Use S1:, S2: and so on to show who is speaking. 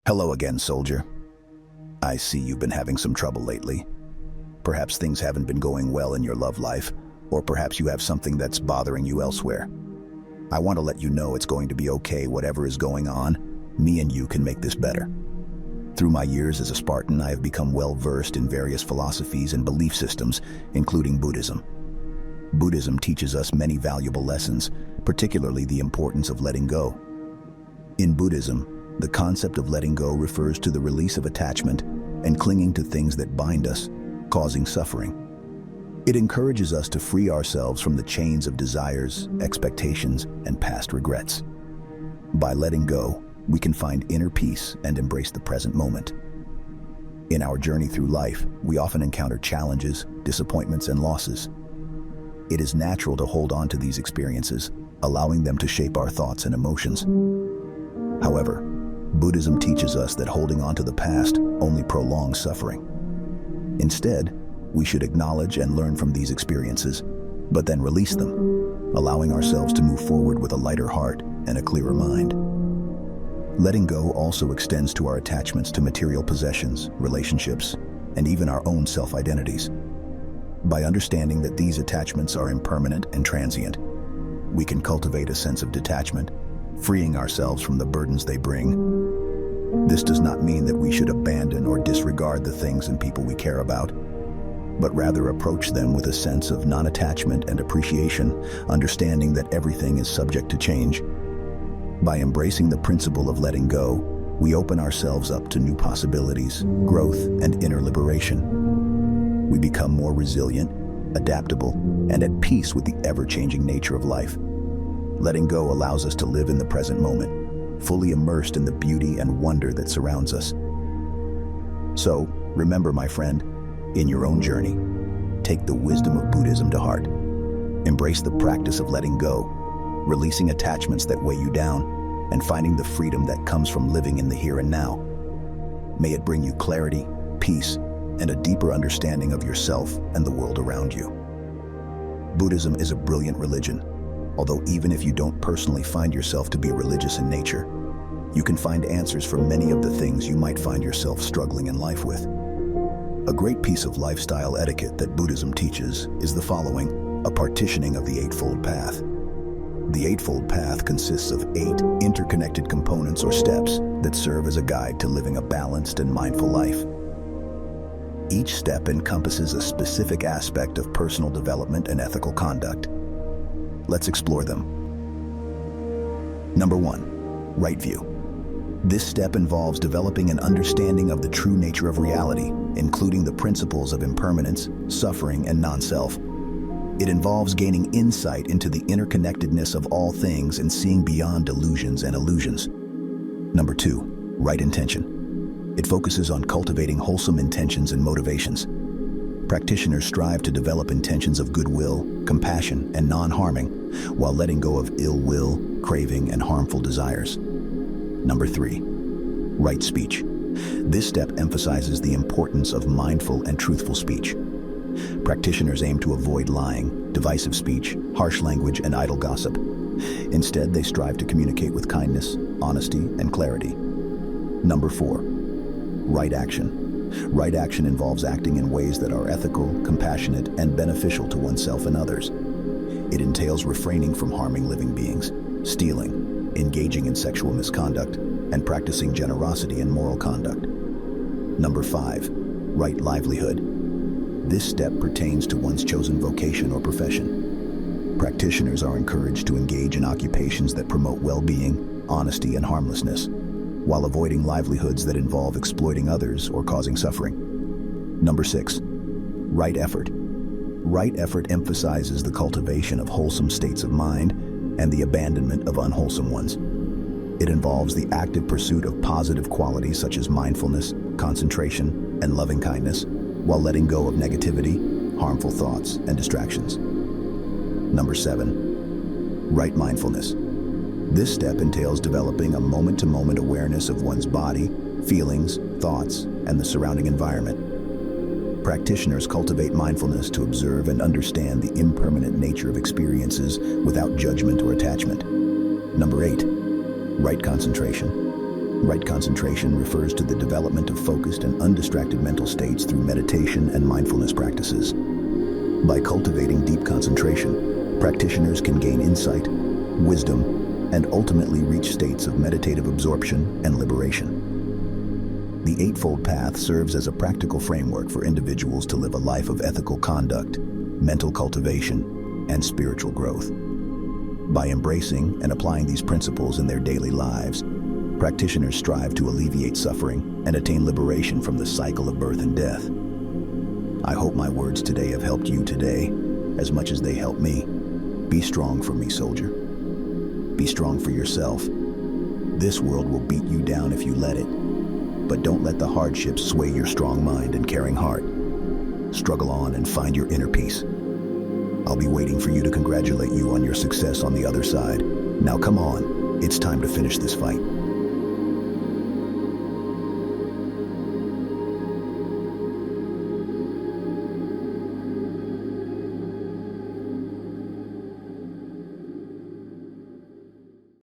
S1: Hello again, soldier. I see you've been having some trouble lately. Perhaps things haven't been going well in your love life, or perhaps you have something that's bothering you elsewhere. I want to let you know it's going to be okay whatever is going on. Me and you can make this better. Through my years as a Spartan, I have become well-versed in various philosophies and belief systems, including Buddhism. Buddhism teaches us many valuable lessons, particularly the importance of letting go. In Buddhism, the concept of letting go refers to the release of attachment and clinging to things that bind us, causing suffering. It encourages us to free ourselves from the chains of desires, expectations, and past regrets. By letting go, we can find inner peace and embrace the present moment. In our journey through life, we often encounter challenges, disappointments, and losses. It is natural to hold on to these experiences, allowing them to shape our thoughts and emotions. However, Buddhism teaches us that holding on to the past only prolongs suffering. Instead, we should acknowledge and learn from these experiences, but then release them, allowing ourselves to move forward with a lighter heart and a clearer mind. Letting go also extends to our attachments to material possessions, relationships, and even our own self-identities. By understanding that these attachments are impermanent and transient, we can cultivate a sense of detachment, freeing ourselves from the burdens they bring. This does not mean that we should abandon or disregard the things and people we care about, but rather approach them with a sense of non-attachment and appreciation, understanding that everything is subject to change. By embracing the principle of letting go, we open ourselves up to new possibilities, growth, and inner liberation. We become more resilient, adaptable, and at peace with the ever-changing nature of life. Letting go allows us to live in the present moment, fully immersed in the beauty and wonder that surrounds us. So, remember, my friend, in your own journey, take the wisdom of Buddhism to heart. Embrace the practice of letting go, releasing attachments that weigh you down, and finding the freedom that comes from living in the here and now. May it bring you clarity, peace, and a deeper understanding of yourself and the world around you. Buddhism is a brilliant religion, although even if you don't personally find yourself to be religious in nature, you can find answers for many of the things you might find yourself struggling in life with. A great piece of lifestyle etiquette that Buddhism teaches is the following: a partitioning of the Eightfold Path. The Eightfold Path consists of 8 interconnected components or steps that serve as a guide to living a balanced and mindful life. Each step encompasses a specific aspect of personal development and ethical conduct. Let's explore them. Number 1, right view. This step involves developing an understanding of the true nature of reality, including the principles of impermanence, suffering, and non-self. It involves gaining insight into the interconnectedness of all things and seeing beyond delusions and illusions. Number 2, right intention. It focuses on cultivating wholesome intentions and motivations. Practitioners strive to develop intentions of goodwill, compassion, and non-harming, while letting go of ill will, craving, and harmful desires. Number 3, right speech. This step emphasizes the importance of mindful and truthful speech. Practitioners aim to avoid lying, divisive speech, harsh language, and idle gossip. Instead, they strive to communicate with kindness, honesty, and clarity. Number 4, right action. Right action involves acting in ways that are ethical, compassionate, and beneficial to oneself and others. It entails refraining from harming living beings, stealing, engaging in sexual misconduct, and practicing generosity and moral conduct. Number 5, right livelihood. This step pertains to one's chosen vocation or profession. Practitioners are encouraged to engage in occupations that promote well-being, honesty, and harmlessness, while avoiding livelihoods that involve exploiting others or causing suffering. Number 6, right effort. Right effort emphasizes the cultivation of wholesome states of mind and the abandonment of unwholesome ones. It involves the active pursuit of positive qualities such as mindfulness, concentration, and loving kindness, while letting go of negativity, harmful thoughts, and distractions. Number 7, right mindfulness. This step entails developing a moment-to-moment awareness of one's body, feelings, thoughts, and the surrounding environment. Practitioners cultivate mindfulness to observe and understand the impermanent nature of experiences without judgment or attachment. Number 8, right concentration. Right concentration refers to the development of focused and undistracted mental states through meditation and mindfulness practices. By cultivating deep concentration, practitioners can gain insight, wisdom, and ultimately reach states of meditative absorption and liberation. The Eightfold Path serves as a practical framework for individuals to live a life of ethical conduct, mental cultivation, and spiritual growth. By embracing and applying these principles in their daily lives, practitioners strive to alleviate suffering and attain liberation from the cycle of birth and death. I hope my words today have helped you today as much as they helped me. Be strong for me, soldier. Be strong for yourself. This world will beat you down if you let it, but don't let the hardships sway your strong mind and caring heart. Struggle on and find your inner peace. I'll be waiting for you to congratulate you on your success on the other side. Now come on, it's time to finish this fight.